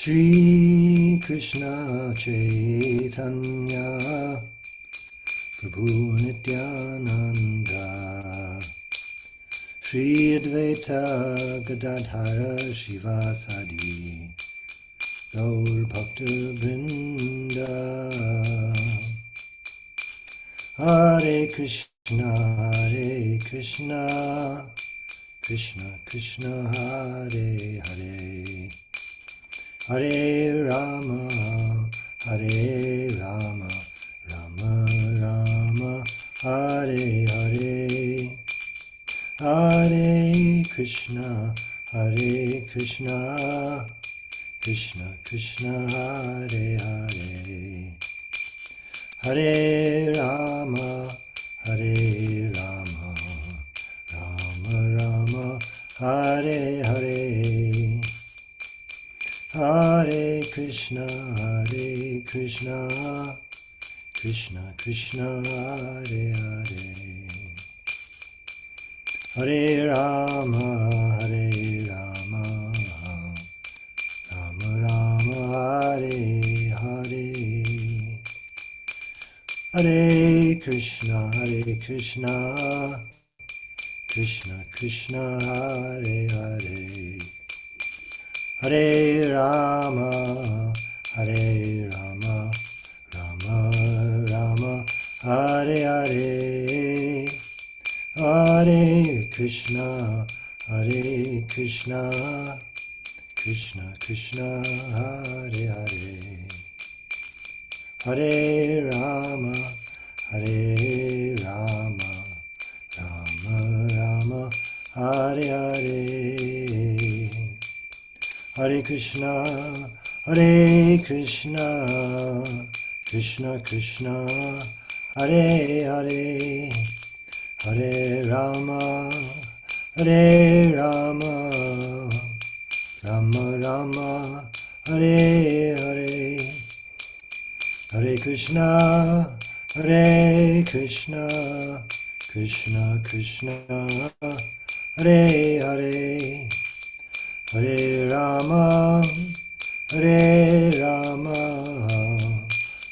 Shri Krishna Chaitanya Prabhu Nityananda Shri Advaita Gadadhara Shivasadi Gaur Bhakta Vrinda Hare Krishna Krishna Krishna Hare Hare Hare Rama Rama Rama Hare Hare Hare Krishna Krishna Krishna Hare Hare Hare Rama Rama Rama Hare Hare Hare Krishna Krishna Krishna Hare Hare Hare Rama Rama Rama Hare Hare Hare Krishna Krishna Krishna Hare Hare Hare Rama Rama Rama Hare Hare Hare Krishna Krishna Krishna Hare Hare Hare Rama Rama Rama Hare Hare Hare Krishna Krishna Krishna Hare Hare Hare Rama Rama Rama Hare Hare Hare Krishna Krishna Krishna Hare Hare Hare Rama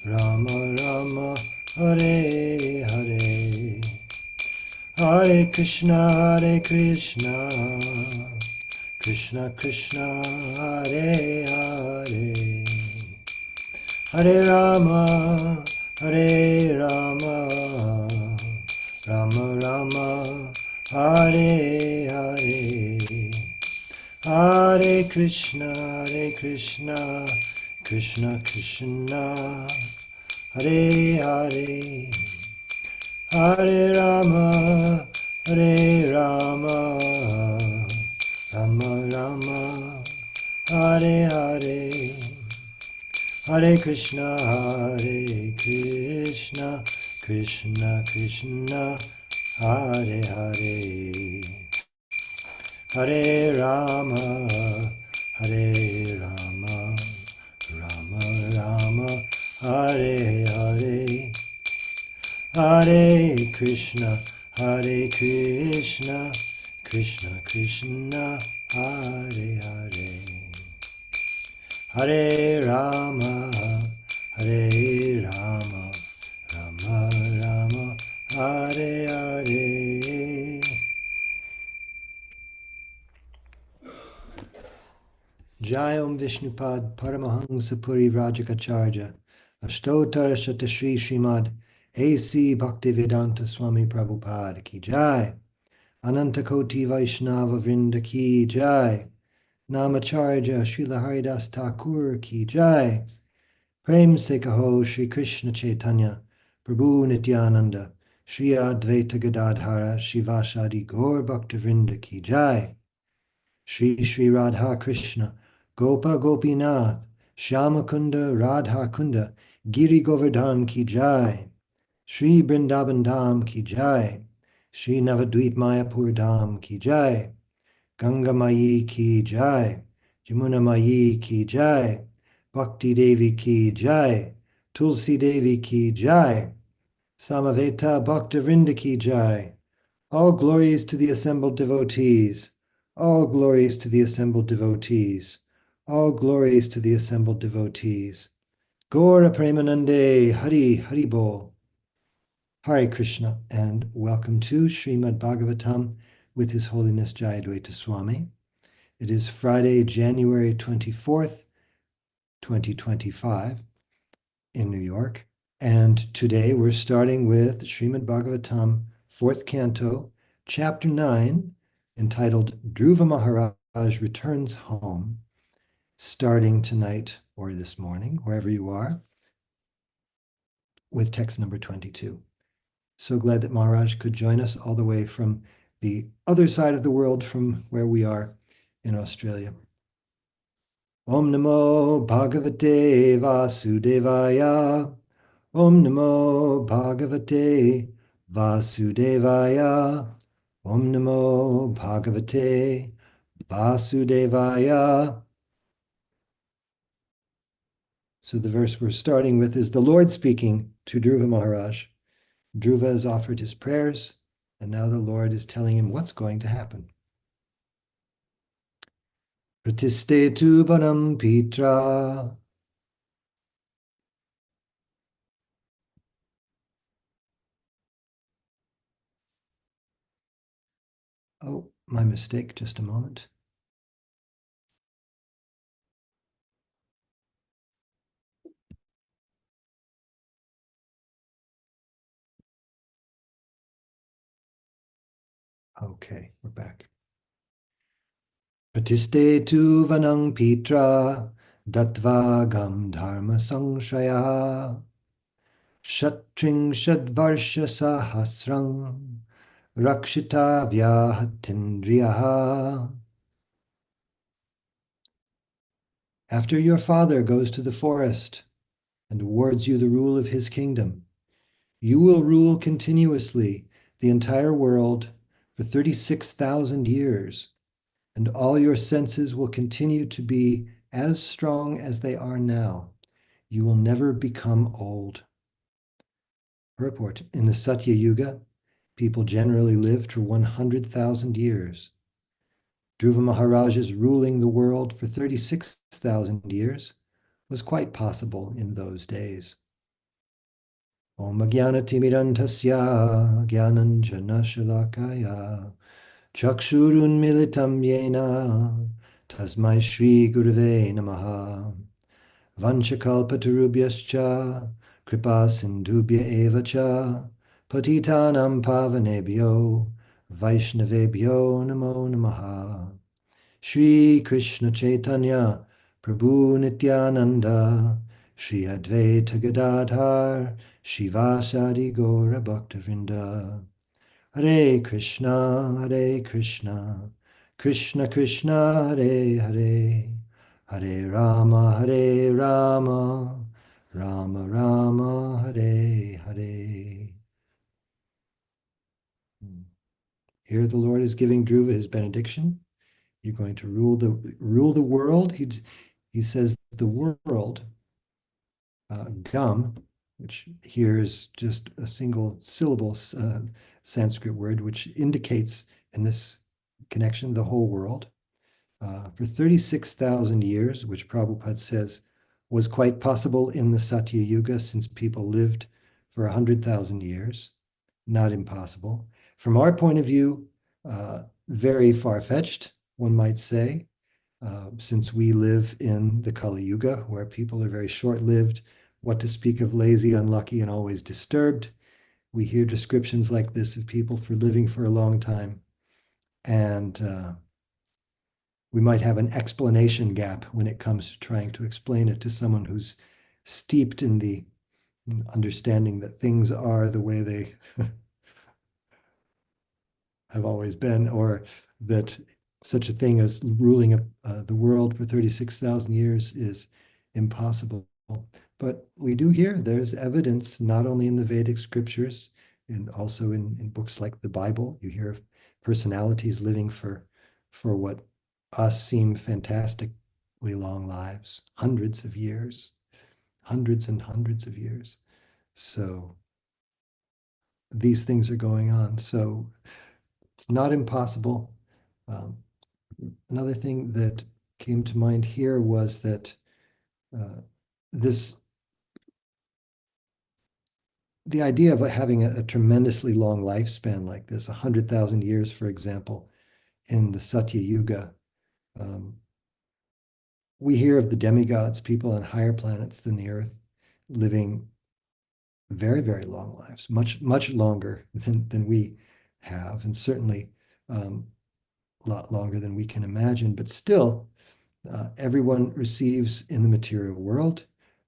Rama Rama Hare Hare Hare Krishna Krishna Krishna Hare Hare Hare Rama Rama Rama Hare Hare Hare Krishna Krishna Krishna Hare Hare Hare Rama Rama Rama Hare Hare Hare Krishna Krishna Krishna Hare Hare Hare Rama Rama Rama Hare Hare Hare Krishna Krishna Krishna Hare Hare Hare Rama Rama Rama Hare Hare Jayam Vishnupad Paramahansa Puri Rajakacharya Ashtottara Shatashri Srimad A.C. Bhaktivedanta Swami Prabhupada Ki Jai Anantakoti Vaishnava Vrinda Ki Jai Namacharya Srila Haridas Thakur Ki Jai Prem Se Kaho Shri Krishna Chaitanya Prabhu Nityananda Shri Advaita Gadadhara Shivasadi Gaur Bhakta Vrinda Ki Jai Shri Radha Krishna Gopa Gopinath Shyamakunda Radha Kunda Giri Govardhan Ki Jai Shri Vrindavan Dham Ki Jai Shri Navadvip Mayapur Dham Ki Jai Ganga Mayi Ki Jai Jamuna Mayi Ki Jai Bhakti Devi Ki Jai Tulsi Devi Ki Jai Samaveta Bhakta Vrinda Ki Jai All glories to the assembled devotees. All glories to the assembled devotees. All glories to the assembled devotees. Gaura Premanande, Hari Bol. Hare Krishna, and welcome to Srimad Bhagavatam with His Holiness Jayadvaita Swami. It is Friday, January 24th, 2025 in New York. And today we're starting with Srimad Bhagavatam, 4th Canto, Chapter 9, entitled Dhruva Maharaj Returns Home, starting tonight or this morning, wherever you are, with text number 22. So glad that Maharaj could join us all the way from the other side of the world from where we are in Australia. Om Namo Bhagavate Vasudevaya. Om Namo Bhagavate Vasudevaya. Om Namo Bhagavate Vasudevaya. So the verse we're starting with is the Lord speaking to Dhruva Maharaj. Dhruva has offered his prayers, and now the Lord is telling him what's going to happen. Pratistetu banam pitra. Oh, my mistake, just a moment. Okay, we're back. Pratistetu vanang pitra datva gam dharma sangshaya shatring shadvarsha sahasrang rakshita vyahatindriyaha. After your father goes to the forest and awards you the rule of his kingdom, you will rule continuously the entire world for 36,000 years, and all your senses will continue to be as strong as they are now. You will never become old. Purport: in the Satya Yuga, people generally lived for 100,000 years. Dhruva Maharaj's ruling the world for 36,000 years was quite possible in those days. Om Jnanatimirantasya Jnananjana Shalakaya Chakshurun Militam Yena Tasmai Shri Gurave Namaha Vanchakalpatarubhyascha Kripa Sindhubhya Evacha Patitanam Pavanebhyo Vaishnavebhyo Namo Namaha. Shri Krishna Chaitanya Prabhu Nityananda Shri Advaita Gadadhar Shivasadi Gaura Bhaktavinda. Hare Krishna, Hare Krishna, Krishna Krishna, Hare Hare, Hare Rama, Hare Rama, Rama Rama, Hare Hare. Here the Lord is giving Dhruva his benediction. You're going to rule the world. He says the world, gam, which here is just a single syllable Sanskrit word, which indicates in this connection the whole world. For 36,000 years, which Prabhupada says was quite possible in the Satya Yuga, since people lived for 100,000 years. Not impossible. From our point of view, very far-fetched, one might say, since we live in the Kali Yuga, where people are very short-lived, what to speak of lazy, unlucky, and always disturbed. We hear descriptions like this of people for living for a long time, and we might have an explanation gap when it comes to trying to explain it to someone who's steeped in the understanding that things are the way they have always been, or that such a thing as ruling the world for 36,000 years is impossible. But we do hear there's evidence not only in the Vedic scriptures and also in books like the Bible. You hear of personalities living for what us seem fantastically long lives, hundreds of years, hundreds and hundreds of years. So these things are going on. So it's not impossible. Another thing that came to mind here was that this the idea of having a tremendously long lifespan like this, 100,000 years, for example, in the Satya Yuga. We hear of the demigods, people on higher planets than the Earth, living very, very long lives, much, much longer than we have, and certainly a lot longer than we can imagine. But still, everyone receives in the material world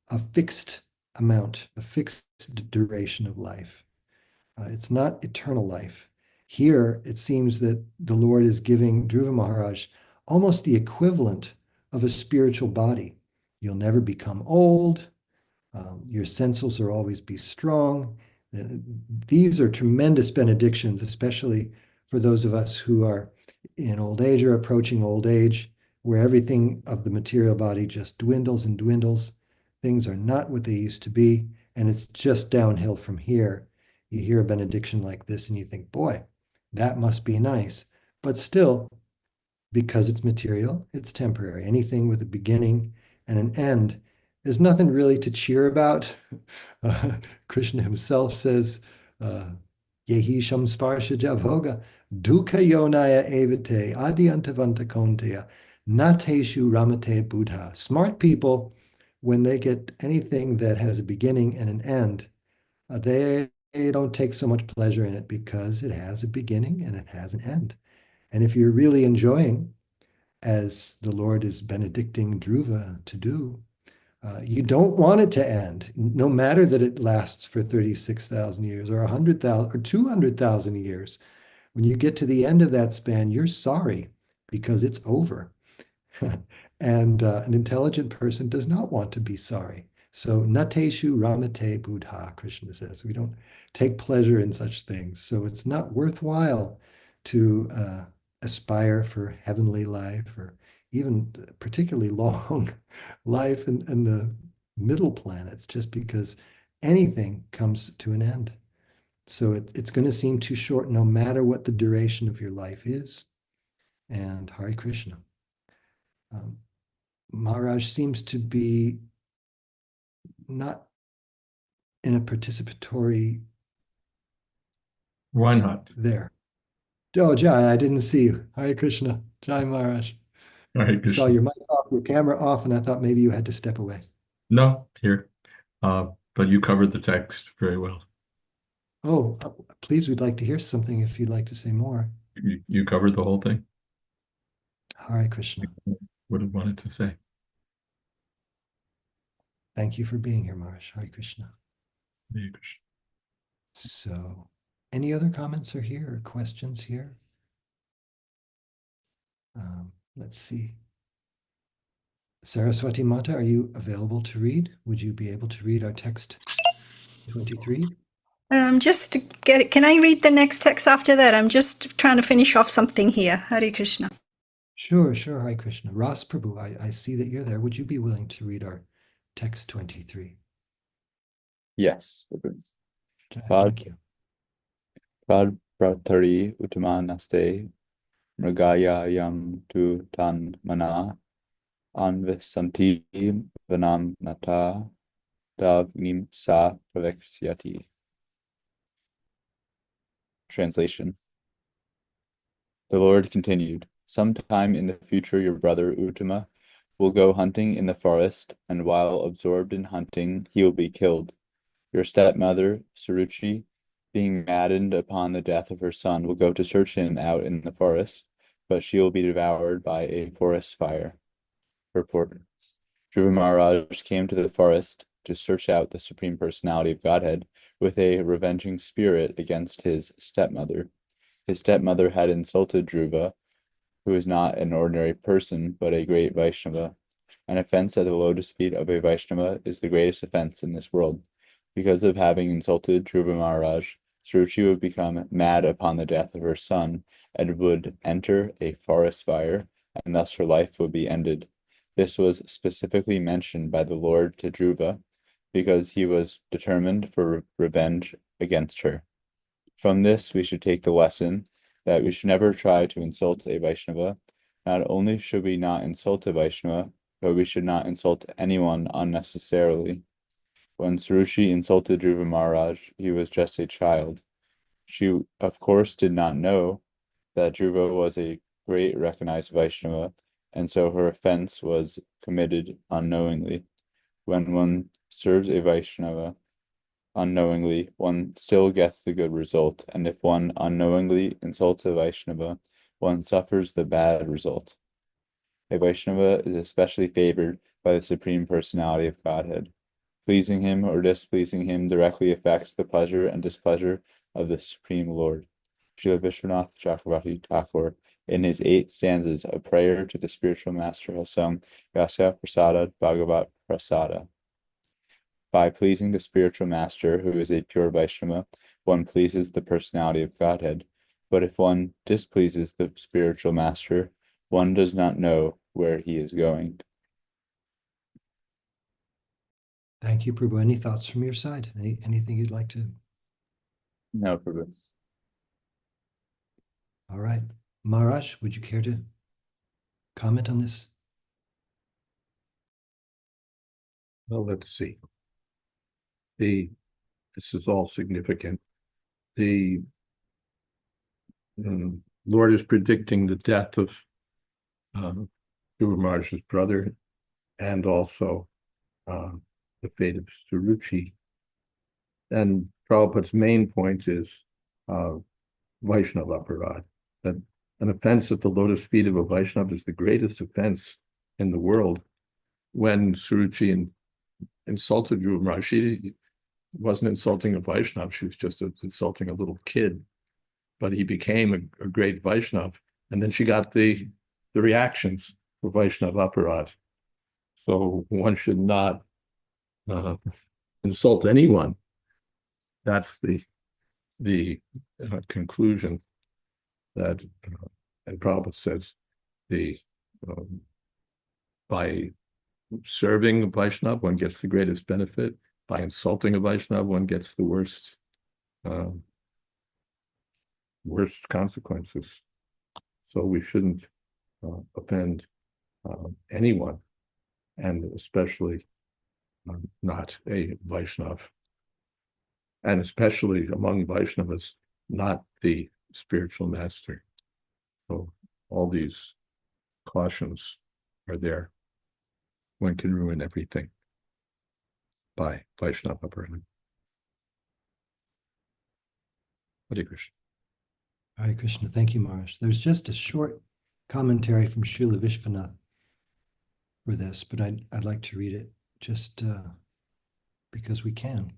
a fixed amount, a fixed duration of life. It's not eternal life. Here, it seems that the Lord is giving Dhruva Maharaj almost the equivalent of a spiritual body. You'll never become old. Your senses will always be strong. These are tremendous benedictions, especially for those of us who are in old age or approaching old age, where everything of the material body just dwindles and dwindles. Things are not what they used to be, and it's just downhill from here. You hear a benediction like this and you think, boy, that must be nice. But still, because it's material, it's temporary. Anything with a beginning and an end is nothing really to cheer about. Krishna himself says, Yehi Shamsparshaja Bhoga, Dukkha Yonaya Evate, Adiantavanta Konteya, Nateshu Ramate Buddha. Smart people, when they get anything that has a beginning and an end, they don't take so much pleasure in it because it has a beginning and it has an end. And if you're really enjoying, as the Lord is benedicting Dhruva to do, you don't want it to end, no matter that it lasts for 36,000 years or 100,000 or 200,000 years. When you get to the end of that span, you're sorry because it's over. And an intelligent person does not want to be sorry. So, nateshu ramate buddha, Krishna says. We don't take pleasure in such things. So it's not worthwhile to aspire for heavenly life or even particularly long life in the middle planets, just because anything comes to an end. So it's going to seem too short no matter what the duration of your life is. And Hare Krishna. Maharaj seems to be not in a participatory. Why not? There. Oh, Jai, I didn't see you. Hare Krishna. Jai Maharaj. Hare I saw Krishna. your mic off, your camera off, and I thought maybe you had to step away. No, here. But you covered the text very well. Oh, please, we'd like to hear something if you'd like to say more. You covered the whole thing. Hare Krishna. What I wanted to say. Thank you for being here, Maharaj. Hare Krishna. Hare Krishna. So, any other comments are here or questions here? Let's see. Saraswati Mata, are you available to read? Would you be able to read our text 23? Just to get it, can I read the next text after that? I'm just trying to finish off something here. Hare Krishna. Sure, Hare Krishna. Ras Prabhu, I see that you're there. Would you be willing to read our text 23? Yes. Thank you. Prad Pratari Utamanaste Mrgaya Yam Tu Tan Mana Anvisanti Vanam Nata Davnim Sa Praveksyati. Translation. The Lord continued, sometime in the future your brother Uttama will go hunting in the forest, and while absorbed in hunting, he will be killed. Your stepmother, Suruchi, being maddened upon the death of her son, will go to search him out in the forest, but she will be devoured by a forest fire. Purport. Dhruva Maharaj came to the forest to search out the Supreme Personality of Godhead with a revenging spirit against his stepmother. His stepmother had insulted Dhruva, who is not an ordinary person, but a great Vaishnava. An offense at the lotus feet of a Vaishnava is the greatest offense in this world. Because of having insulted Dhruva Maharaj, Suruchi would become mad upon the death of her son and would enter a forest fire, and thus her life would be ended. This was specifically mentioned by the Lord to Dhruva, because he was determined for revenge against her. From this, we should take the lesson that we should never try to insult a Vaishnava, Not only should we not insult a Vaishnava, but we should not insult anyone unnecessarily. When Suruchi insulted Dhruva Maharaj, he was just a child. She, of course, did not know that Dhruva was a great recognized Vaishnava, and so her offense was committed unknowingly. When one serves a Vaishnava unknowingly, one still gets the good result, and if one unknowingly insults a Vaishnava, one suffers the bad result. A Vaishnava is especially favored by the Supreme Personality of Godhead. Pleasing him or displeasing him directly affects the pleasure and displeasure of the Supreme Lord. Srila Vishwanath Chakravarti Thakur, in his 8 stanzas of prayer to the spiritual master, has sung Yasya Prasada Bhagavat Prasada. By pleasing the spiritual master, who is a pure Vaishnava, one pleases the personality of Godhead. But if one displeases the spiritual master, one does not know where he is going. Thank you, Prabhu. Any thoughts from your side? Anything you'd like to? No, Prabhu. All right. Maharaj, would you care to comment on this? Well, let's see. This is all significant. The Lord is predicting the death of Dhruva Maharaj's brother, and also the fate of Suruchi. And Prabhupada's main point is Vaishnava aparad, that an offense at the lotus feet of a Vaishnava is the greatest offense in the world. When Suruchi insulted Dhruva Maharaj, she wasn't insulting a Vaishnava, she was just insulting a little kid. But he became a great Vaishnava, and then she got the reactions for Vaishnava aparad. So one should not insult anyone. That's the conclusion that, and Prabhupada says, by serving a Vaishnava, one gets the greatest benefit. By insulting a Vaishnava, one gets the worst consequences. So we shouldn't offend anyone, and especially not a Vaishnava. And especially among Vaishnavas, not the spiritual master. So all these cautions are there. One can ruin everything by Vaishnava aparad. Hare Krishna. Hare Krishna. Thank you, Maharaj. There's just a short commentary from Srila Vishwanath for this, but I'd like to read it just because we can.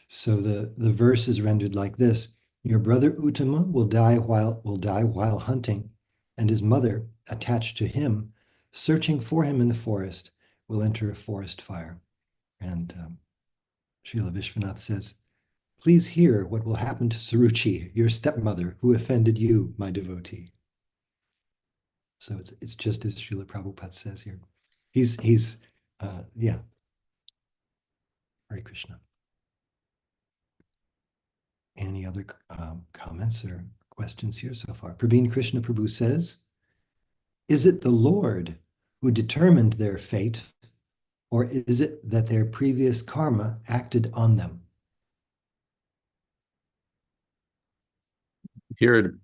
So the verse is rendered like this: Your brother Uttama will die while hunting, and his mother, attached to him, searching for him in the forest, will enter a forest fire. And Srila Vishwanath says, please hear what will happen to Suruchi, your stepmother, who offended you, my devotee. So it's just as Srila Prabhupada says here. He's yeah. Hare Krishna. Any other comments or questions here so far? Prabhin Krishna Prabhu says, is it the Lord who determined their fate, or is it that their previous karma acted on them? Here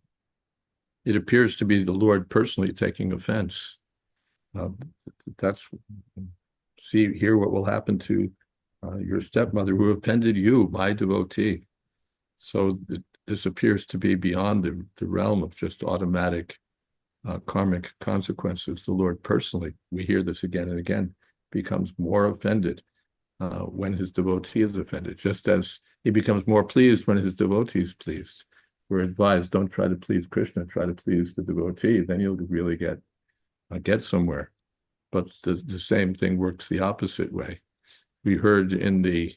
it appears to be the Lord personally taking offense. Hear what will happen to your stepmother who offended you, my devotee. So this appears to be beyond the realm of just automatic karmic consequences. The Lord personally, we hear this again and again, becomes more offended when his devotee is offended, just as he becomes more pleased when his devotee is pleased. We're advised, don't try to please Krishna, try to please the devotee, then you'll really get somewhere. But the same thing works the opposite way. We heard in the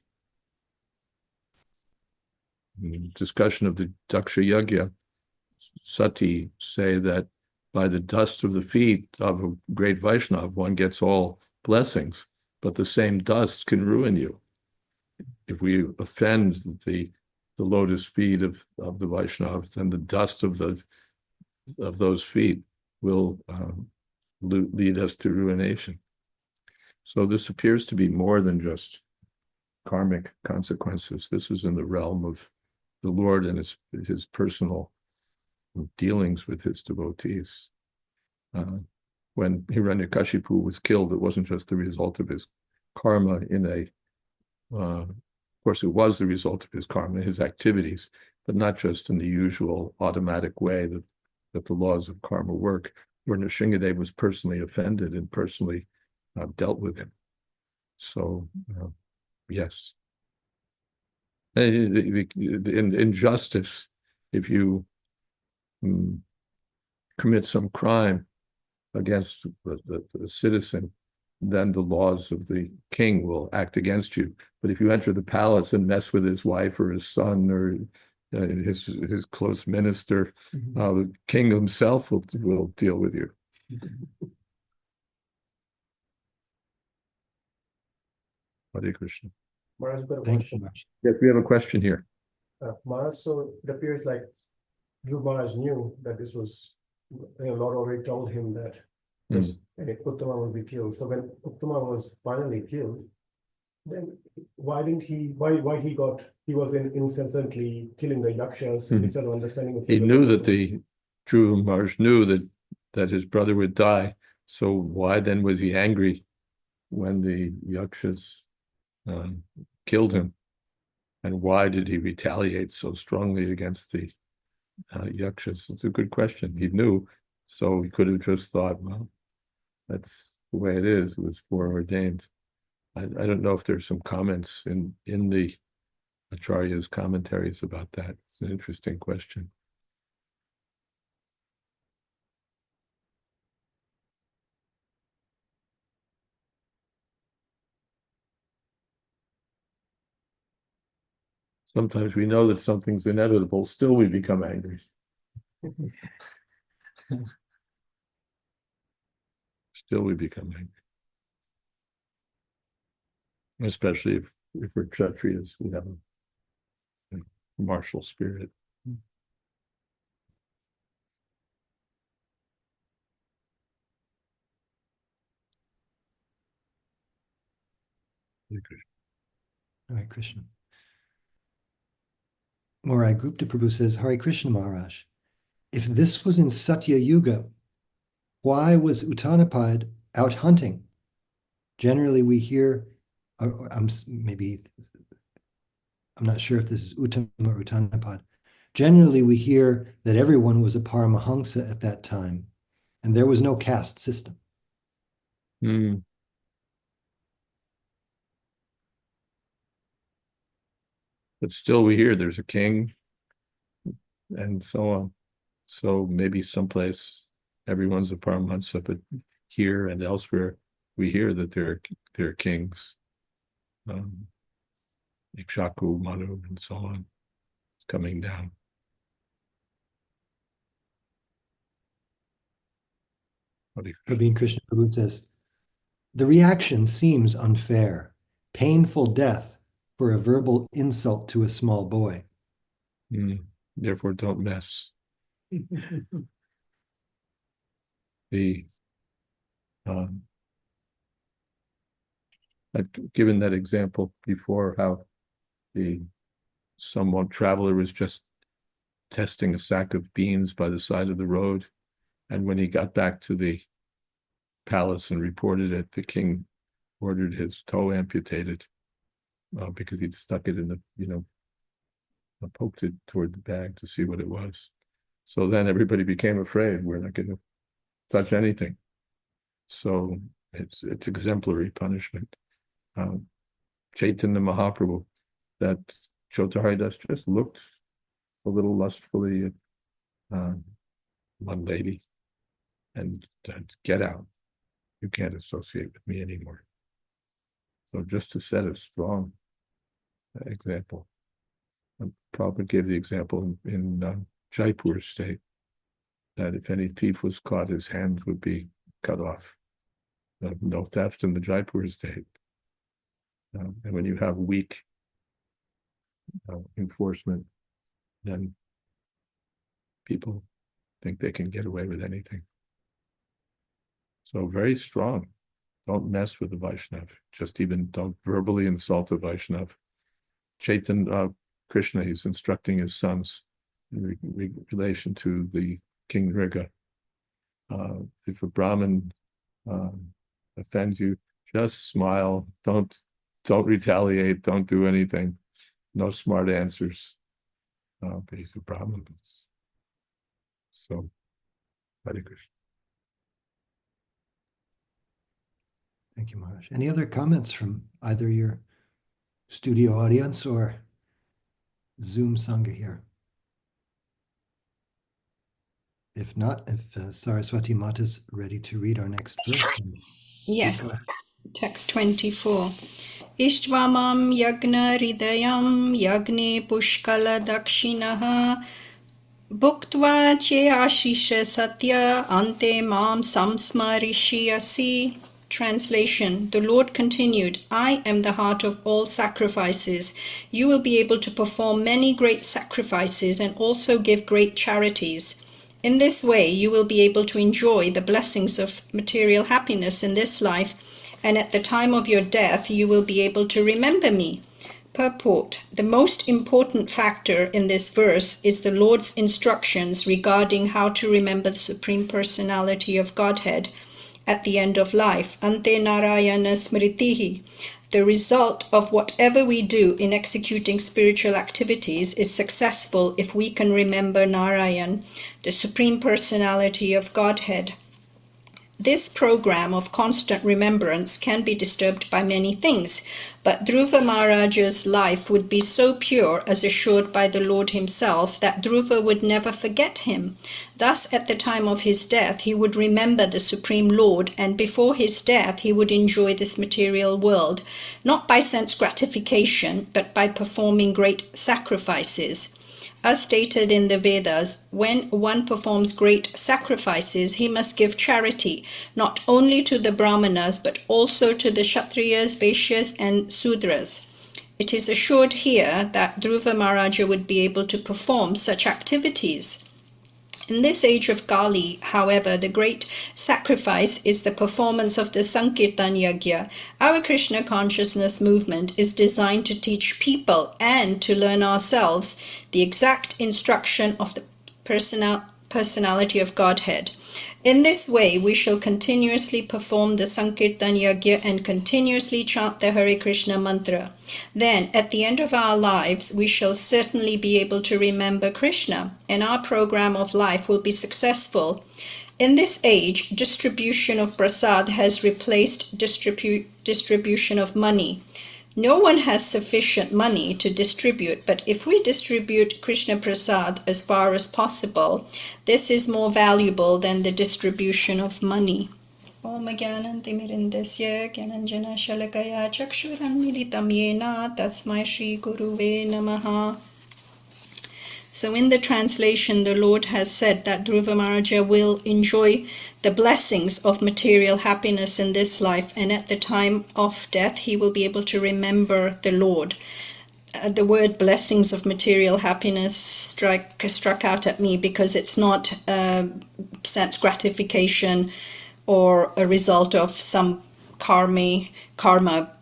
discussion of the Daksha Yajna, Sati say that by the dust of the feet of a great Vaishnava, one gets all blessings, but the same dust can ruin you. If we offend the lotus feet of the Vaishnavas, then the dust of those feet will lead us to ruination. So this appears to be more than just karmic consequences. This is in the realm of the Lord and his personal dealings with his devotees. When Hiranyakashipu was killed, it wasn't just the result of his karma of course, it was the result of his karma, his activities, but not just in the usual automatic way that the laws of karma work, where Nrsingadev was personally offended and personally dealt with him. So, yes. In injustice, if you commit some crime against the citizen, then the laws of the king will act against you. But if you enter the palace and mess with his wife or his son or his close minister, the king himself will deal with you. Hare Krishna. Maharaj, I've got a Thank question. you much. Yes, we have a question here. Maharaj, so it appears like Dhruv Maharaj knew that this was, Lord already told him that this Uttama will be killed. So when Uttama was finally killed, then why he was incessantly killing the yakshas instead of understanding He knew that Dhruv Maharaj knew that his brother would die. So why then was he angry when the yakshas killed him? And why did he retaliate so strongly against the yakshas? It's a good question. He knew, so he could have just thought, well, that's the way it is. It was foreordained. I don't know if there's some comments in the Acharya's commentaries about that. It's an interesting question. Sometimes we know that something's inevitable, still we become angry. Still we become angry. Especially if we're Kshatriyas, we have a martial spirit. Hare Krishna. Morai Gupta Prabhu says, Hare Krishna Maharaj, if this was in Satya Yuga, why was Uttanapad out hunting? Generally we hear, I'm not sure if this is Uttama or Uttanapad. Generally we hear that everyone was a Paramahamsa at that time, and there was no caste system. But still we hear there's a king and so on. So maybe someplace everyone's a Paramahamsa, but here and elsewhere we hear that there are kings, Ikshaku, Manu, and so on, coming down. Praveen Krishna Prabhu says, the reaction seems unfair. Painful death for a verbal insult to a small boy. Therefore, don't mess. I've given that example before, how some traveler was just testing a sack of beans by the side of the road, and when he got back to the palace and reported it, the king ordered his toe amputated because he'd stuck it in the, poked it toward the bag to see what it was. So then everybody became afraid. We're not going to touch anything. So it's exemplary punishment. Chaitanya Mahaprabhu, that Chotaharidas just looked a little lustfully at one lady and said, get out. You can't associate with me anymore. So just to set a strong example. Prabhupada gave the example in Jaipur state that if any thief was caught, his hands would be cut off. No theft in the Jaipur state. And when you have weak enforcement, then people think they can get away with anything. So very strong. Don't mess with the Vaishnav. Just even don't verbally insult a Vaishnav. Chaitanya, Krishna, he's instructing his sons in relation to the King Riga. If a Brahmin offends you, just smile. Don't retaliate. Don't do anything. No smart answers. He's a Brahmin. So, Hare Krishna. Thank you, Maharaj. Any other comments from either your studio audience or Zoom Sangha here? If not, if Saraswati Mata's ready to read our next verse. Yes, text 24. Ishtvamam yagna ridayam yagne pushkala dakshinaha bhuktva che ashisha satya ante mam samsmarishiyasi. Translation. The Lord continued, I am the heart of all sacrifices. You will be able to perform many great sacrifices and also give great charities. In this way, you will be able to enjoy the blessings of material happiness in this life, and at the time of your death, you will be able to remember me. Purport. The most important factor in this verse is the Lord's instructions regarding how to remember the Supreme Personality of Godhead at the end of life. Ante Narayana Smritihi. The result of whatever we do in executing spiritual activities is successful if we can remember Narayan, the Supreme Personality of Godhead. This program of constant remembrance can be disturbed by many things, but Dhruva Maharaja's life would be so pure, as assured by the Lord himself, that Dhruva would never forget him. Thus, at the time of his death, he would remember the Supreme Lord, and before his death, he would enjoy this material world, not by sense gratification, but by performing great sacrifices. As stated in the Vedas, when one performs great sacrifices, he must give charity, not only to the Brahmanas, but also to the Kshatriyas, Vaishyas, and Sudras. It is assured here that Dhruva Maharaja would be able to perform such activities. In this age of Kali, however, the great sacrifice is the performance of the Sankirtan Yagya. Our Krishna consciousness movement is designed to teach people and to learn ourselves the exact instruction of the personality of Godhead. In this way, we shall continuously perform the Sankirtan Yagya and continuously chant the Hare Krishna mantra. Then, at the end of our lives, we shall certainly be able to remember Krishna, and our program of life will be successful. In this age, distribution of prasad has replaced distribution of money. No one has sufficient money to distribute, but if we distribute Krishna Prasad as far as possible, this is more valuable than the distribution of money. Om Gyanantimirindasya Gyananjana Shalakaya Chakshuram Militam Yena Tasmai Shri Guruve Namaha. So in the translation, the Lord has said that Dhruva Maharaja will enjoy the blessings of material happiness in this life, and at the time of death, he will be able to remember the Lord. The word blessings of material happiness struck out at me because it's not sense gratification or a result of some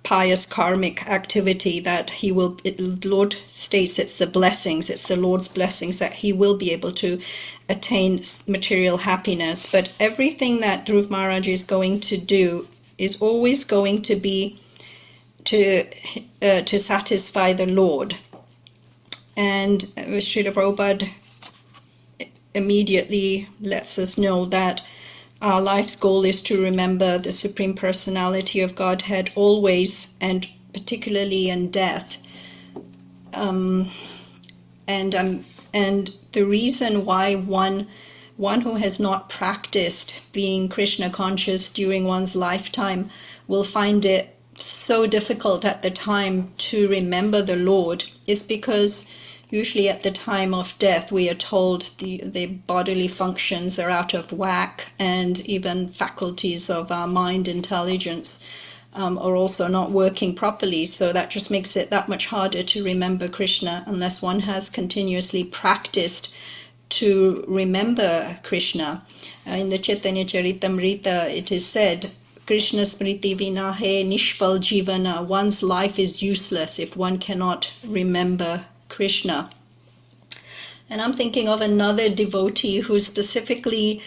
pious karmic activity that he will, Lord states it's the blessings, it's the Lord's blessings that he will be able to attain material happiness. But everything that Dhruva Maharaj is going to do is always going to be to satisfy the Lord. And Srila Prabhupada immediately lets us know that our life's goal is to remember the Supreme Personality of Godhead always, and particularly in death. And the reason why one who has not practiced being Krishna conscious during one's lifetime will find it so difficult at the time to remember the Lord is because usually at the time of death, we are told the bodily functions are out of whack, and even faculties of our mind intelligence are also not working properly. So that just makes it that much harder to remember Krishna unless one has continuously practiced to remember Krishna. In the Chaitanya Charitamrita, it is said, Krishna smriti vinahe nishfal jivana. One's life is useless if one cannot remember Krishna. And I'm thinking of another devotee who specifically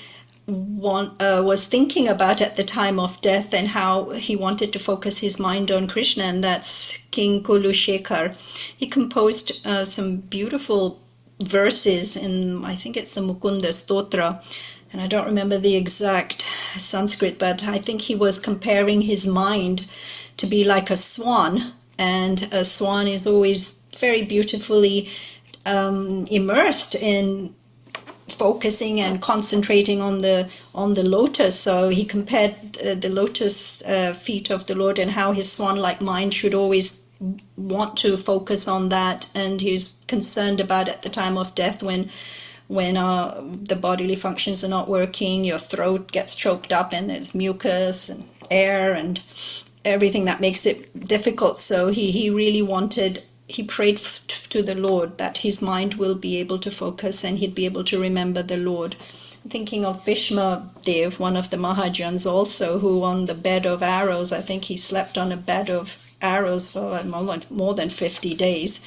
was thinking about at the time of death and how he wanted to focus his mind on Krishna, and that's King Kulushekar. He composed some beautiful verses in, I think it's the Mukunda Stotra, and I don't remember the exact Sanskrit, but I think he was comparing his mind to be like a swan, and a swan is always very beautifully immersed in focusing and concentrating on the lotus. So he compared the lotus feet of the Lord and how his swan-like mind should always want to focus on that, and he's concerned about at the time of death when the bodily functions are not working, your throat gets choked up and there's mucus and air and everything that makes it difficult. So he really wanted, he prayed to the Lord that his mind will be able to focus and he'd be able to remember the Lord. I'm thinking of Bhishma Dev, one of the Mahajans also, who on the bed of arrows, I think he slept on a bed of arrows for more than 50 days.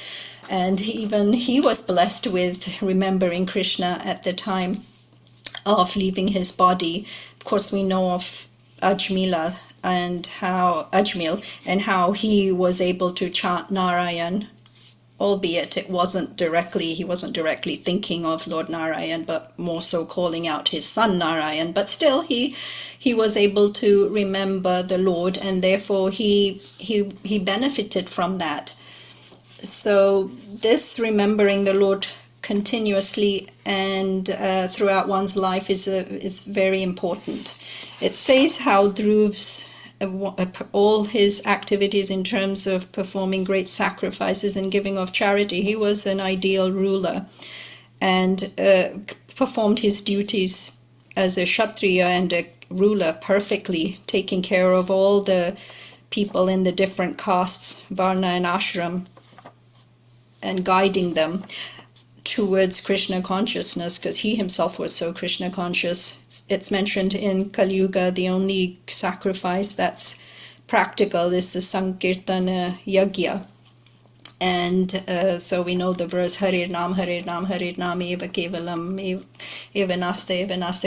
And even he was blessed with remembering Krishna at the time of leaving his body. Of course, we know of Ajmil and how he was able to chant Narayan, albeit he wasn't directly thinking of Lord Narayan, but more so calling out his son Narayan. But still, he was able to remember the Lord, and therefore he benefited from that. So this remembering the Lord continuously and throughout one's life is very important. It says how Dhruv's all his activities in terms of performing great sacrifices and giving of charity, he was an ideal ruler and performed his duties as a Kshatriya and a ruler perfectly, taking care of all the people in the different castes, Varna and Ashram, and guiding them towards Krishna consciousness, because he himself was so Krishna conscious. It's mentioned in Kali Yuga, the only sacrifice that's practical is the Sankirtana Yagya. And so we know the verse Harir Nam Eva Kevalam Eva Nasta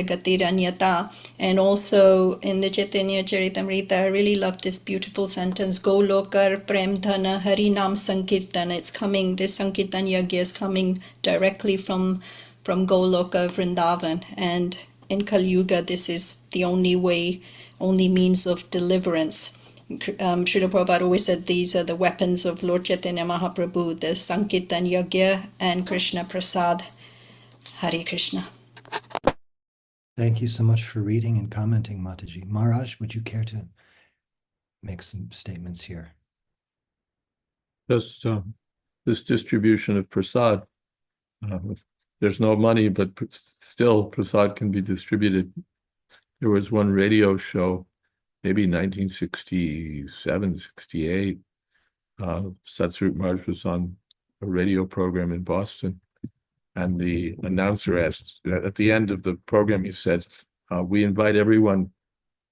Gatiranyata. And also in the Chaitanya Charitamrita, I really love this beautiful sentence, Go Lokar Prem Dhana Hari Nam Sankirtan. It's coming, this Sankirtan Yagya is coming directly from Goloka Vrindavan. And in Kali Yuga, this is the only means of deliverance. Srila Prabhupada always said these are the weapons of Lord Chaitanya Mahaprabhu, the Sankirtan Yagya and Krishna Prasad. Hare Krishna. Thank you so much for reading and commenting, Mataji. Maharaj, would you care to make some statements here? Just this distribution of prasad. There's no money, but still prasad can be distributed. There was one radio show, maybe 1967, 68. Satsrup Maharaj was on a radio program in Boston, and the announcer asked, at the end of the program, he said, we invite everyone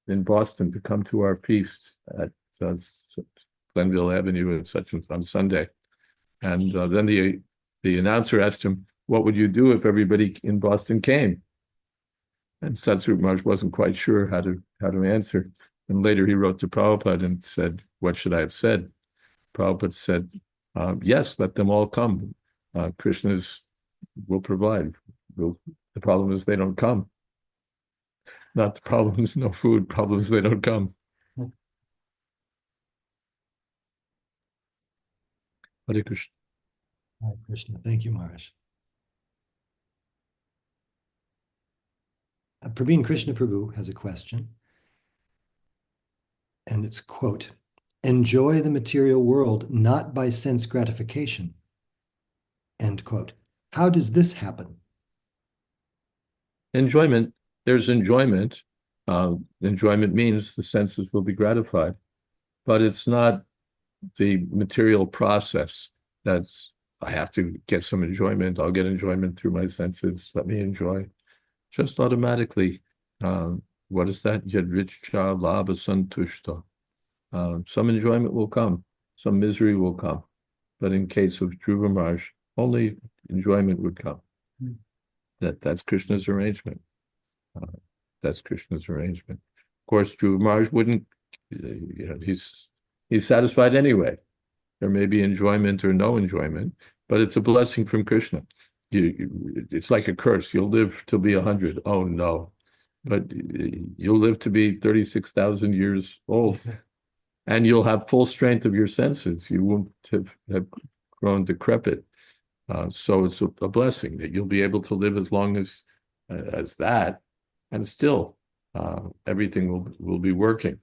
in Boston to come to our feast at Glenville Avenue and such on Sunday. And then the announcer asked him, what would you do if everybody in Boston came? And Satsrup Maharaj wasn't quite sure how to answer. And later he wrote to Prabhupada and said, what should I have said? Prabhupada said, yes, let them all come. Krishna will provide. The problem is they don't come. Not the problem is no food, problem is they don't come. Hare Krishna. Hare Krishna. Thank you, Maharaj. Praveen Krishna Prabhu has a question. And it's, quote, enjoy the material world not by sense gratification, end quote. How does this happen? Enjoyment, there's enjoyment. Enjoyment means the senses will be gratified, but it's not the material process that's I have to get some enjoyment. I'll get enjoyment through my senses. Let me enjoy. Just automatically, what is that? Yadvichcha labha santushta. Some enjoyment will come, some misery will come. But in case of Dhruva Maharaj, only enjoyment would come. That's Krishna's arrangement. That's Krishna's arrangement. Of course, Dhruva Maharaj wouldn't, he's satisfied anyway. There may be enjoyment or no enjoyment, but it's a blessing from Krishna. It's like a curse. You'll live to be 100. Oh no, but you'll live to be 36,000 years old, and you'll have full strength of your senses. You won't have grown decrepit. So it's a blessing that you'll be able to live as long as that, and still everything will be working.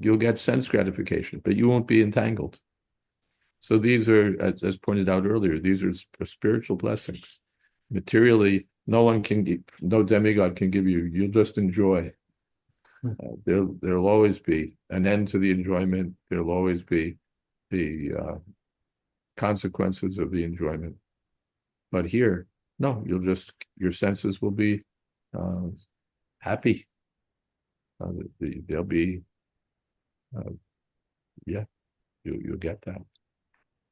You'll get sense gratification, but you won't be entangled. So these are, as pointed out earlier, these are spiritual blessings. Materially, no demigod can give you. You'll just enjoy. There'll always be an end to the enjoyment. There'll always be the consequences of the enjoyment. But here, no, your senses will be happy. They'll be, you'll get that.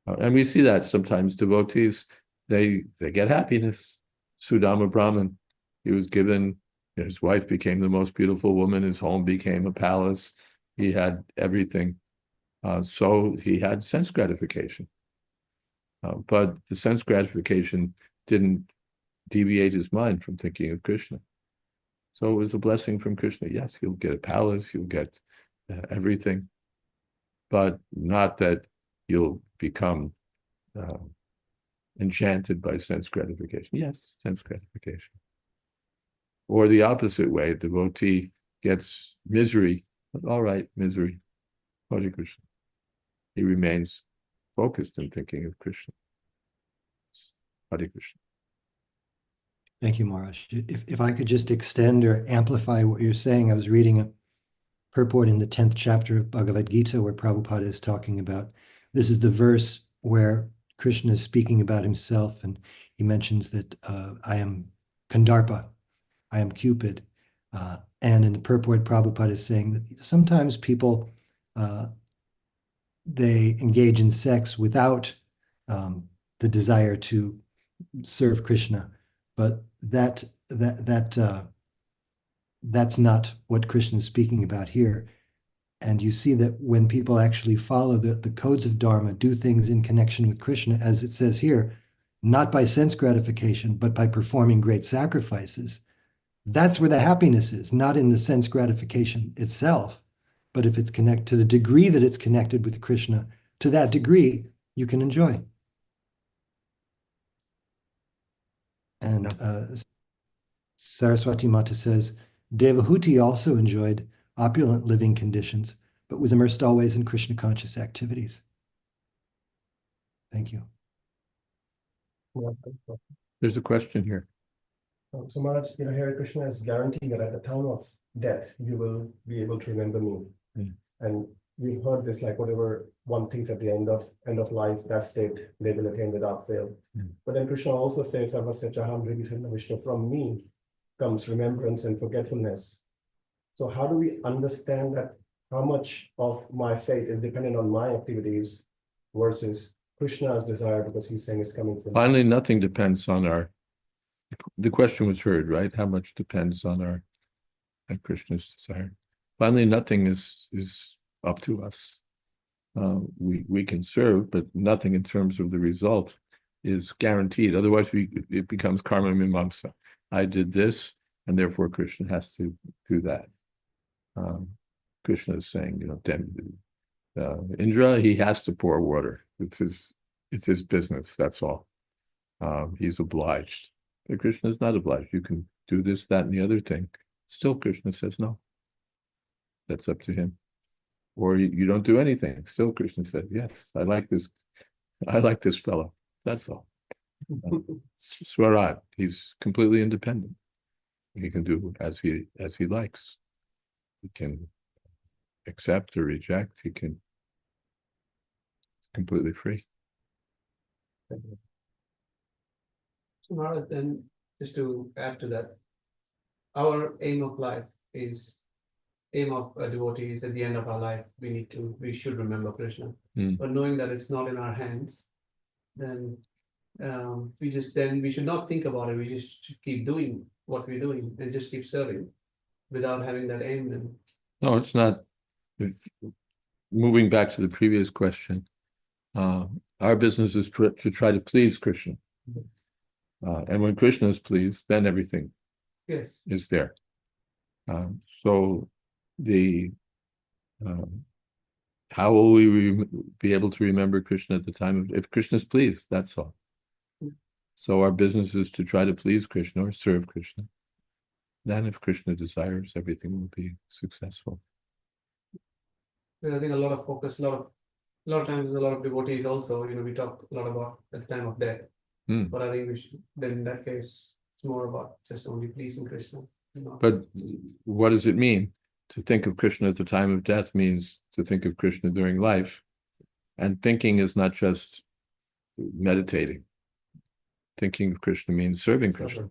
And we see that sometimes devotees, they get happiness. Sudama Brahman, he was given, his wife became the most beautiful woman, his home became a palace, he had everything. So he had sense gratification. But the sense gratification didn't deviate his mind from thinking of Krishna. So it was a blessing from Krishna. Yes, you'll get a palace, you'll get everything, but not that you'll become enchanted by sense gratification. Yes, sense gratification. Or the opposite way, a devotee gets misery. All right, misery. Hare Krishna. He remains focused in thinking of Krishna. Hare Krishna. Thank you, Maharaj. If I could just extend or amplify what you're saying, I was reading a purport in the 10th chapter of Bhagavad Gita where Prabhupada is talking about, this is the verse where Krishna is speaking about himself, and he mentions that I am Kandarpa, I am Cupid. And in the purport, Prabhupada is saying that sometimes people, they engage in sex without the desire to serve Krishna, but that's not what Krishna is speaking about here. And you see that when people actually follow the codes of Dharma, do things in connection with Krishna, as it says here, not by sense gratification, but by performing great sacrifices, that's where the happiness is, not in the sense gratification itself, but if it's connected to the degree that it's connected with Krishna, to that degree, you can enjoy. And Saraswati Mata says, Devahuti also enjoyed opulent living conditions, but was immersed always in Krishna conscious activities. Thank you. There's a question here. So Maharaj, Hare Krishna is guaranteeing that at the time of death, you will be able to remember me. And we've heard this, like whatever one thinks at the end of life, that state they will attain without fail. But then Krishna also says, from me comes remembrance and forgetfulness. So how do we understand that how much of my fate is dependent on my activities versus Krishna's desire, because he's saying it's coming from Finally, nothing depends on the question was heard, right? How much depends on Krishna's desire? Finally, nothing is up to us. We can serve, but nothing in terms of the result is guaranteed. Otherwise, it becomes karma mimamsa. I did this, and therefore Krishna has to do that. Krishna is saying, Indra, he has to pour water. It's his business. That's all. He's obliged. But Krishna is not obliged. You can do this, that, and the other thing. Still, Krishna says no. That's up to him. Or you don't do anything. Still, Krishna said, yes, I like this fellow. That's all. Swarat, he's completely independent. He can do as he likes. He can accept or reject. He's completely free. So Maharaj, then just to add to that, our aim of life is aim of a devotee is at the end of our life, we should remember Krishna. But knowing that it's not in our hands, then we should not think about it. We just should keep doing what we're doing and just keep serving without having that aim. Then No, it's not. Moving back to the previous question, our business is to try to please Krishna. And when Krishna is pleased, then everything yes, is there. So how will we be able to remember Krishna at the time of, if Krishna is pleased, that's all. So our business is to try to please Krishna or serve Krishna. Then if Krishna desires, everything will be successful. I think a lot of focus, a lot of times a lot of devotees also, we talk a lot about at the time of death. But I think we should, then in that case, it's more about just only pleasing Krishna. But what does it mean? To think of Krishna at the time of death means to think of Krishna during life. And thinking is not just meditating. Thinking of Krishna means serving Krishna.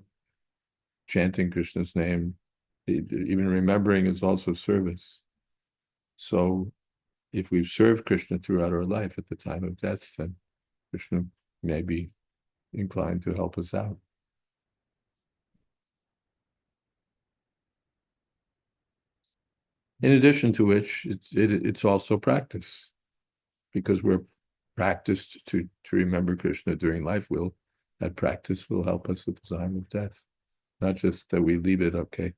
Chanting Krishna's name, even remembering is also service. So if we've served Krishna throughout our life at the time of death, then Krishna may be inclined to help us out. In addition to which, it's also practice, because we're practiced to remember Krishna during life. That practice will help us at the time of death. Not just that we leave it, okay,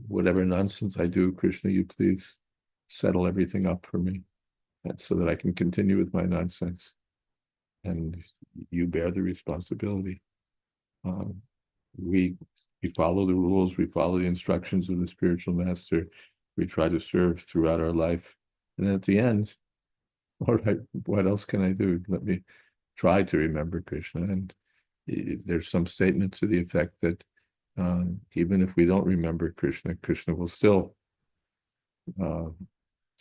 whatever nonsense I do, Krishna, you please settle everything up for me, so that I can continue with my nonsense, and you bear the responsibility. We follow the rules, we follow the instructions of the spiritual master, we try to serve throughout our life, and at the end, all right, what else can I do? Let me try to remember Krishna. And there's some statement to the effect that even if we don't remember Krishna, Krishna will still,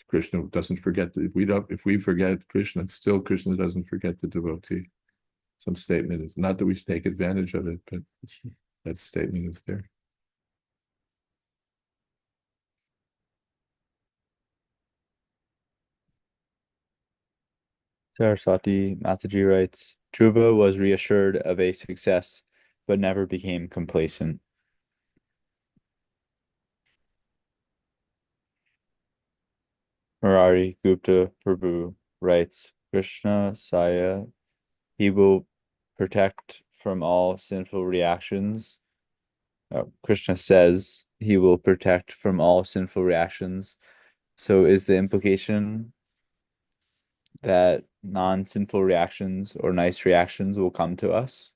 Krishna doesn't forget, if we forget Krishna, still Krishna doesn't forget the devotee. Some statement is, not that we take advantage of it, but that statement is there. Saraswati Mataji writes, Dhruva was reassured of a success, but never became complacent. Murari Gupta Prabhu writes, Krishna Saya, he will protect from all sinful reactions. Krishna says he will protect from all sinful reactions. So is the implication that non-sinful reactions or nice reactions will come to us?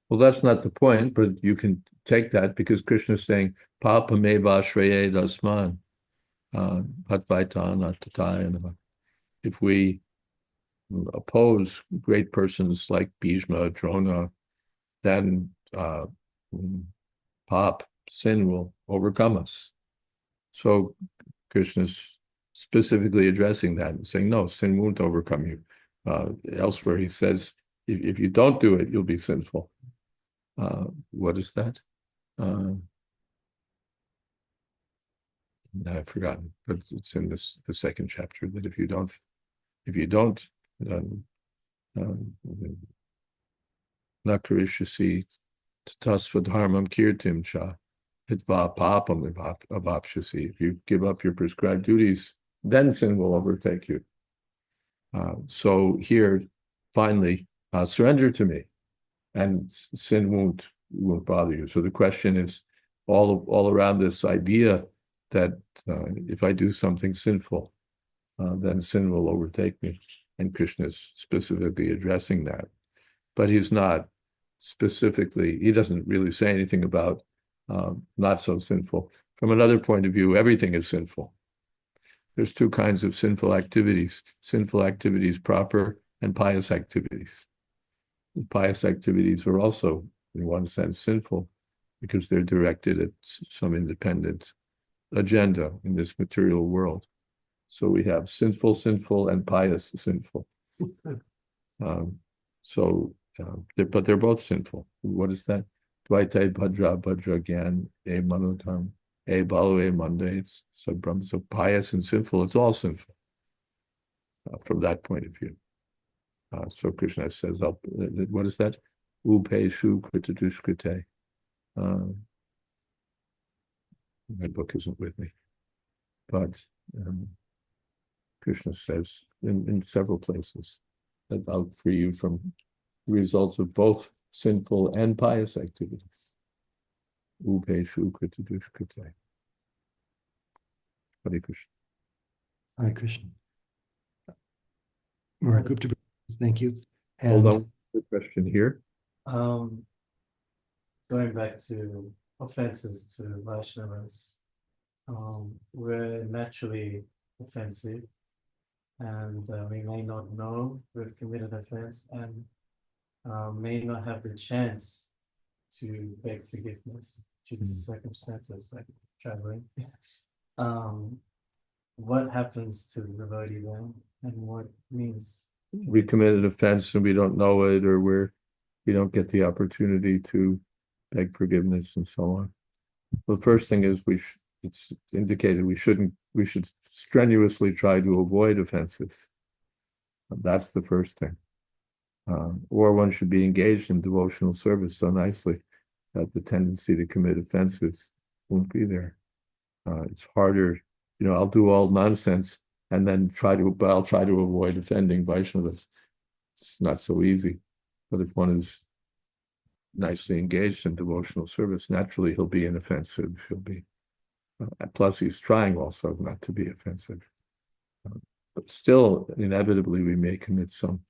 Well, that's not the point, but you can take that because Krishna is saying, Papa meva shraye dasman, Advaita tatayana. If we oppose great persons like Bhishma, Drona, then sin will overcome us. So Krishna's specifically addressing that and saying, no, sin won't overcome you. Elsewhere he says, if you don't do it, you'll be sinful. What is that? I've forgotten, but it's in the second chapter that if you don't nakarishasi tatasva dharmam kirtim cha hitva papam avapshasi. If you give up your prescribed duties, then sin will overtake you. So here, finally, surrender to me, and sin won't bother you. So the question is all around this idea that if I do something sinful, then sin will overtake me. And Krishna is specifically addressing that. But he's not specifically, he doesn't really say anything about not so sinful. From another point of view, everything is sinful. There's two kinds of sinful activities proper and pious activities. Pious activities are also, in one sense, sinful because they're directed at some independent agenda in this material world. So we have sinful, and pious, sinful. But they're both sinful. What is that? Dvaita Bhadra Bhadra Gyan E Manodharm E Balu E Mondays Sabram. So pious and sinful, it's all sinful from that point of view. So Krishna says, what is that? Upe Shu Kritadushkrite. My book isn't with me, but Krishna says in several places that I'll free you from the results of both sinful and pious activities. Upe Shu Kritadushkrite. Hare Krishna. Hare Krishna. Gupta, thank you. Hold on, the question here. Going back to offenses to Vaishnavas, we're naturally offensive, and we may not know we've committed offense, and may not have the chance to beg forgiveness due to circumstances like traveling. What happens to the devotee then, and what means? We committed offense and we don't know it, or we don't get the opportunity to beg forgiveness and so on. The first thing is it's indicated we should strenuously try to avoid offenses. That's the first thing. Or one should be engaged in devotional service so nicely that the tendency to commit offenses won't be there. It's harder, I'll do all nonsense and then I'll try to avoid offending Vaishnavas. It's not so easy. But if one is nicely engaged in devotional service, naturally he'll be inoffensive. Plus he's trying also not to be offensive. But still, inevitably, we may commit some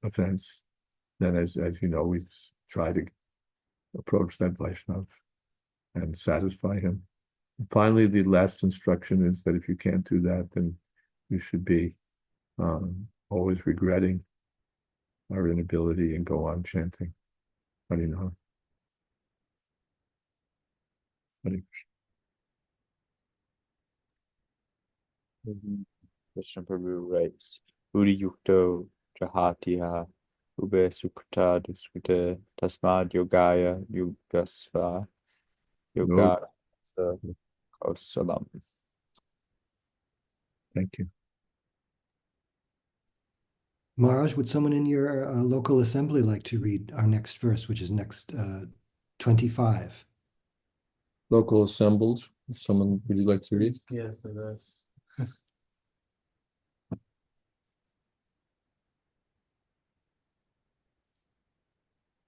offense. Then, as you know, we try to approach that Vaishnava and satisfy him. And finally, the last instruction is that if you can't do that, then you should be always regretting our inability and go on chanting Harinam. Krishna Prabhu writes, Udi yukto jahatiha ube sukrita duskrita tasmad yogaya yugasva yoga kausalam. Thank you. Maharaj, would someone in your local assembly like to read our next verse, which is next 25? Local assembled, someone would you like to read? Yes, the verse.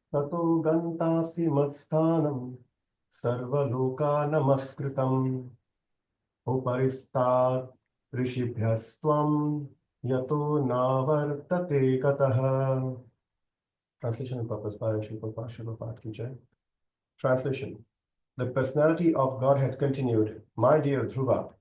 Tato gantasi matsthanam sarvaloka namaskritam uparistat rishibhyastvam yato navartate kataha. Translation and purpose by Srila Prabhupada Ki Jai. Translation. The personality of Godhead continued, My dear Dhruva,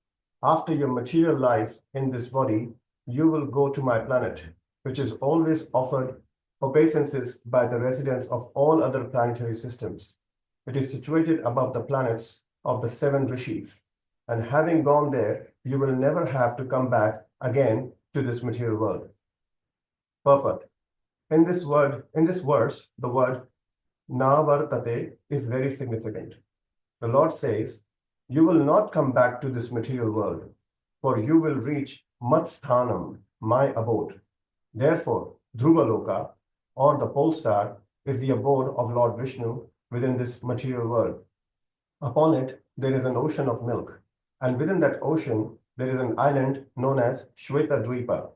after your material life in this body, you will go to my planet, which is always offered obeisances by the residents of all other planetary systems. It is situated above the planets of the 7 rishis, and having gone there, you will never have to come back again to this material world. Purport. In this verse, the word na vartate is very significant. The Lord says, you will not come back to this material world, for you will reach Matsthanam, my abode. Therefore, Dhruvaloka, or the pole star, is the abode of Lord Vishnu within this material world. Upon it, there is an ocean of milk, and within that ocean, there is an island known as Shvetadvipa.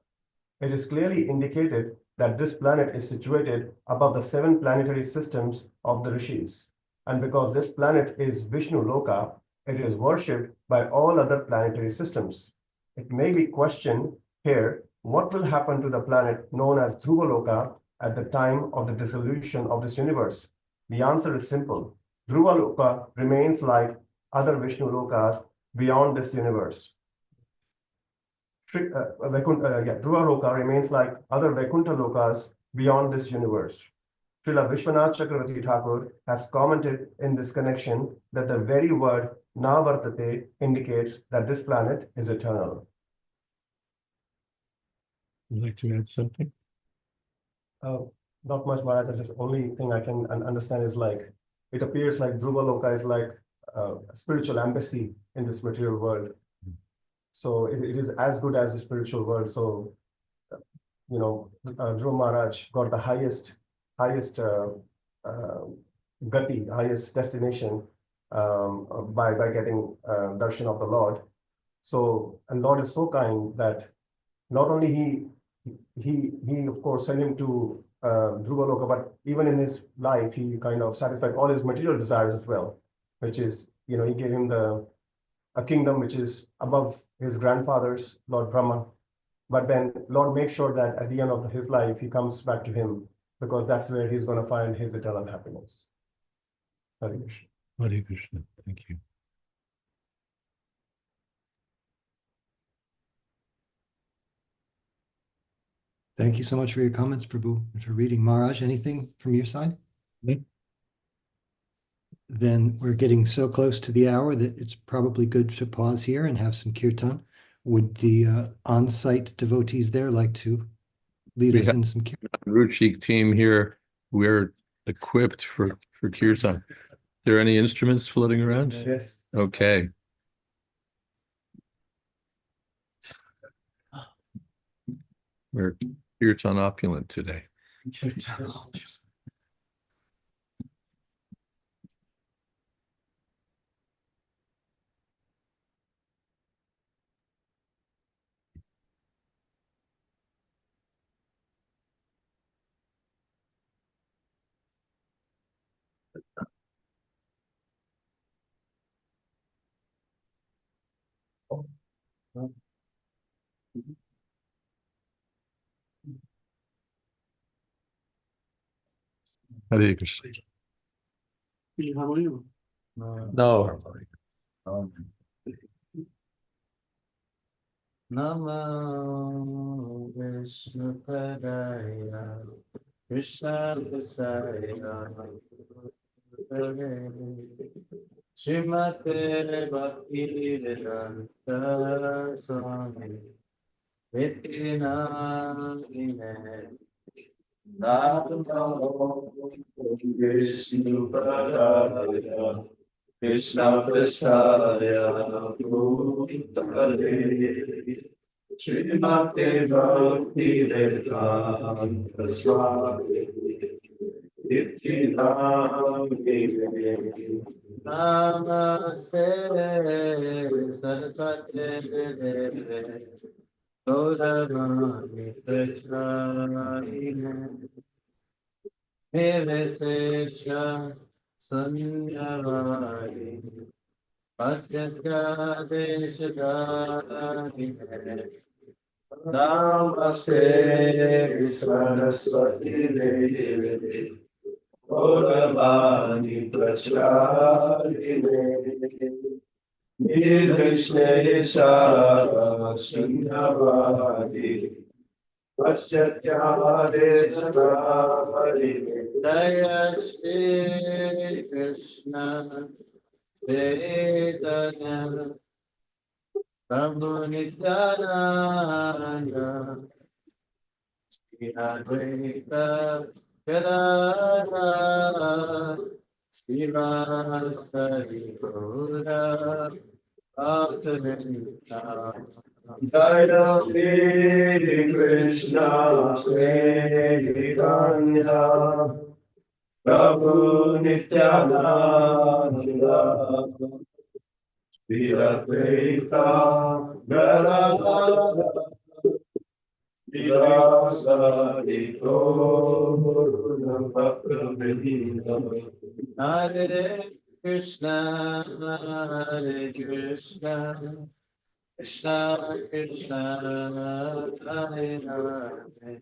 It is clearly indicated that this planet is situated above the 7 planetary systems of the rishis. And because this planet is Vishnu Loka, it is worshipped by all other planetary systems. It may be questioned here, what will happen to the planet known as Dhruvaloka at the time of the dissolution of this universe? The answer is simple. Dhruvaloka remains like other Vishnu Lokas beyond this universe. Dhruvaloka remains like other Vaikuntha Lokas beyond this universe. Srila Vishwanath Chakravarti Thakur has commented in this connection that the very word na vartate indicates that this planet is eternal. Would you like to add something? Not much, Maharaj. Just only thing I can understand is like it appears like Dhruva Loka is like a spiritual embassy in this material world. So it is as good as the spiritual world. So Dhruva Maharaj got the highest gati, highest destination by getting darshan of the Lord. So, and Lord is so kind that not only he of course sent him to Dhruva Loka, but even in his life he kind of satisfied all his material desires as well, which is he gave him a kingdom which is above his grandfather's, Lord Brahma. But then Lord makes sure that at the end of his life he comes back to him, because that's where he's going to find his eternal happiness. Hare Krishna. Hare Krishna. Thank you. Thank you so much for your comments, Prabhu, and for reading. Maharaj, anything from your side? Mm-hmm. Then we're getting so close to the hour that it's probably good to pause here and have some kirtan. Would the on-site devotees there like to lead us in some kirtan? Ruchik team here, we're equipped for kirtan. Are there any instruments floating around? Yes. Okay. We're kirtan opulent today. Hare Krishna. No. Namo Vishnu Padaya Krishna Vasaya Srimad Bhakti Vedanta Swami Vitina Namo Vishnu Padaya Krishna Vasaya Srimad Bhakti Vedanta Swami Namaste Saraswati Deve Gauravani Pracharine Nivesesha Sunyavari Pasyaka Deshadari Namaste Saraswati Deve Gauravani Pracharine Nirvishesha Sunyavari Pasyaka Deshadari Jaya Shri Krishna Chaitanya Prabhu Nityananda Shri Advaita Gadadhara Srivasadi Gaura Bhaktivinoda Jaya Shri Krishna Chaitanya Prabhu Nityananda Shri Advaita Gadadhara Srivasadi Gaura Bhaktivinoda Hare Krishna Hare Krishna Krishna Krishna Hare Hare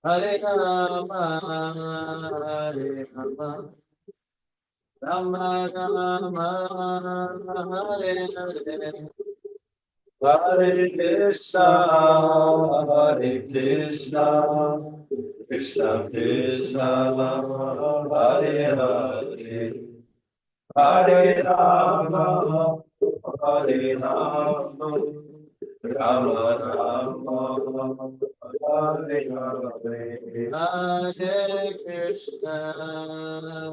Hare Rama Hare Rama Rama Rama Hare Hare Hare Krishna Hare Krishna Krishna Krishna Hare Hare Hare Rama Hare Rama Rama Rama, Hare Hare, Hare Krishna,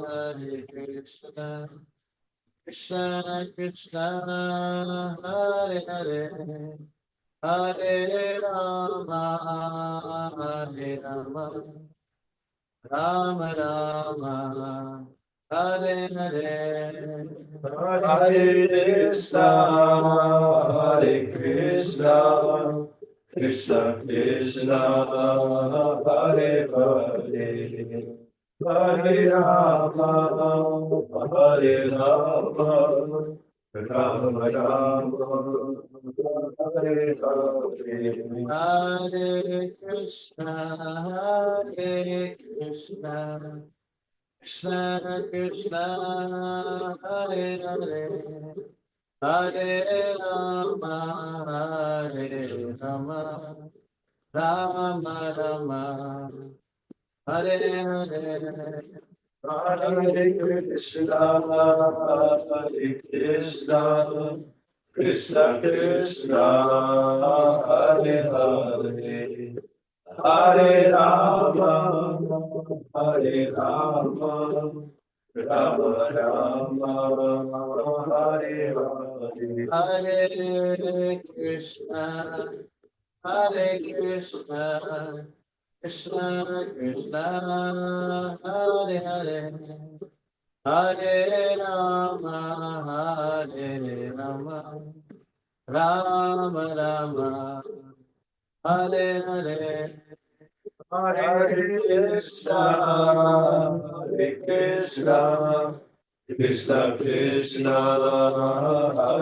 Hare Krishna, Krishna Krishna, Hare Hare, Hare Rama, Hare Rama, Rama Rama, Hare Hare, Hare Krishna, Hare Krishna, Krishna Krishna, Hare Hare, Hare Rama, Hare Rama, Rama Rama, Hare Hare. Hare Krishna, Hare Krishna, Krishna Krishna, Hare Hare, Hare Rama, Hare Rama, Rama Rama, Hare Hare. Hare Krishna, Hare Krishna, Krishna Krishna, Hare Hare, Hare Rama, Hare Rama, Rama Rama, Hare Hare. Hare Krishna, Hare Krishna, Krishna Krishna, Hare Hare, Hare Rama, Hare Rama, Rama Rama, Hare Hare. Hare Krishna, Hare Krishna, Krishna Krishna,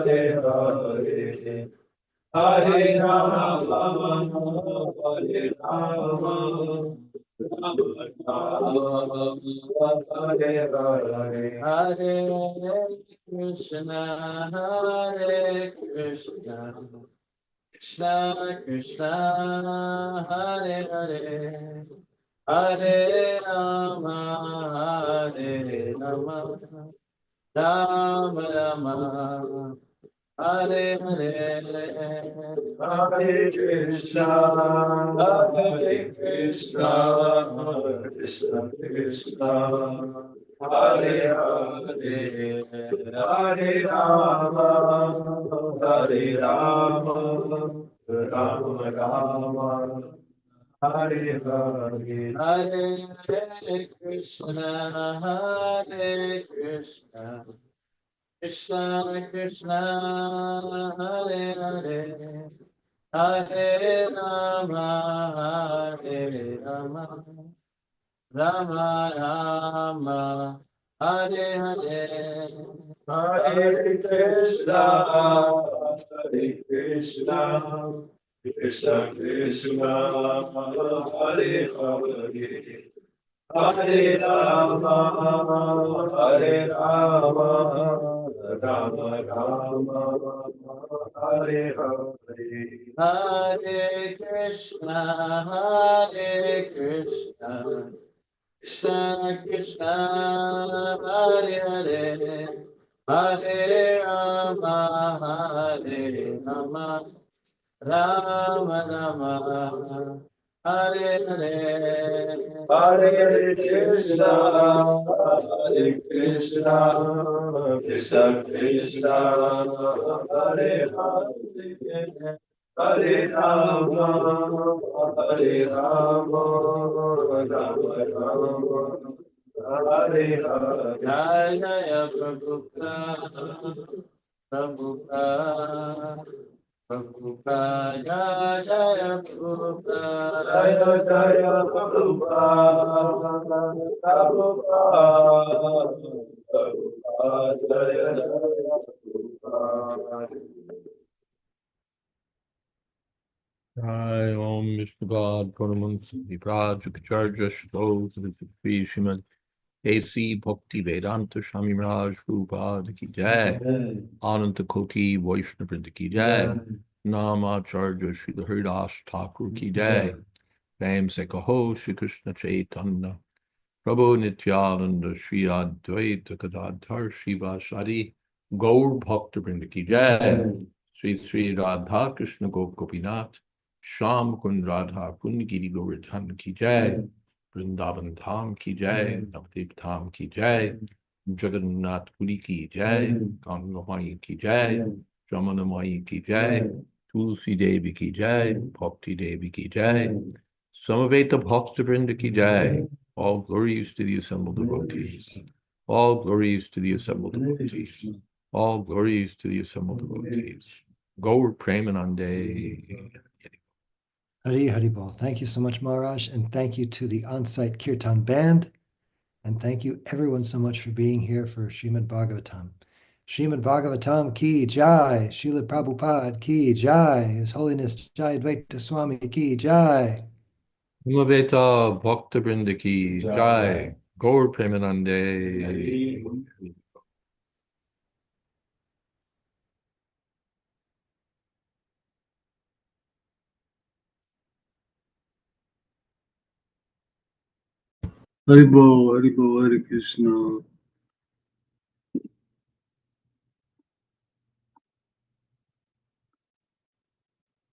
Hare Hare, Hare Rama, Hare Rama, Rama Rama, Hare Hare. Hare Krishna, Hare Krishna, Krishna Krishna, Hare Hare, Hare Rama, Hare Rama, Rama Rama, Hare Hare. Hare Krishna, Hare Krishna, Krishna Krishna, Hare Hare, Hare Rama, Hare Rama, Rama Rama, Hare Hare. Hare Krishna, Hare Krishna, Krishna Krishna, Hare Hare, Hare Rama, Hare Rama, Rama Rama, Hare Hare. Hare Krishna, Hare Krishna, Krishna Krishna, Hare Hare, Hare Rama, Hare Rama, Rama Rama, Hare Hare. Hare Krishna, Hare Krishna, Krishna Krishna, Hare Hare, Hare Rama, Hare Rama, Rama Rama, Hare Hare. Hare Krishna, Hare Krishna, Krishna Krishna, Hare Hare, Hare Rama, Hare Rama, Rama Rama, Hare Hare. Jaya Prabhupada, Prabhupada, Prabhupada, Jaya Prabhupada, Jaya Jaya Prabhupada, Prabhupada, Prabhupada, Jaya Jaya Prabhupada. Jai Om Vishnu God Paramahංsa Viprajukacharya Shloka Srimad A.C. Bhakti Vedanta Swami Maharaj Prabhupada Ki Jai, Ananta Koti Vaishnava Vrinda Ki Jai, Namacharya Srila Haridas Thakur Ki Jai, Naim Se Kaho Shri Krishna Chaitanya Prabhu Nityananda Shri Advaita Gadadhar Shiva Shadi Gaur Bhakta Vrinda Ki Jai, Sri Sri Radha Krishna Gopinath, Sham Kund Radha Kund Giri Govardhan Ki Jai, Vrindavan Dham Ki Jai, Navdeep Dham Ki Jai, Jagannath Puri Ki Jai, Ganga Mai Ki Jai, Ramana Mai Ki Jai, Tulsi Devi Ki Jai, Bhakti Devi Ki Jai, Samaveta Bhakta Vrinda Ki Jai. All glories to the assembled devotees. All glories to the assembled devotees. All glories to the assembled devotees. Gaur Premanande. Hari Hari Bol. Thank you so much, Maharaj, and thank you to the on-site Kirtan band, and thank you everyone so much for being here for Srimad Bhagavatam. Srimad Bhagavatam ki jai, Srila Prabhupada ki jai, His Holiness Jayadvaita Swami ki jai. Samaveta Bhakta Vrinda Ki Jai. Gaur Premanande. Haribo, Haribo, Hare Krishna.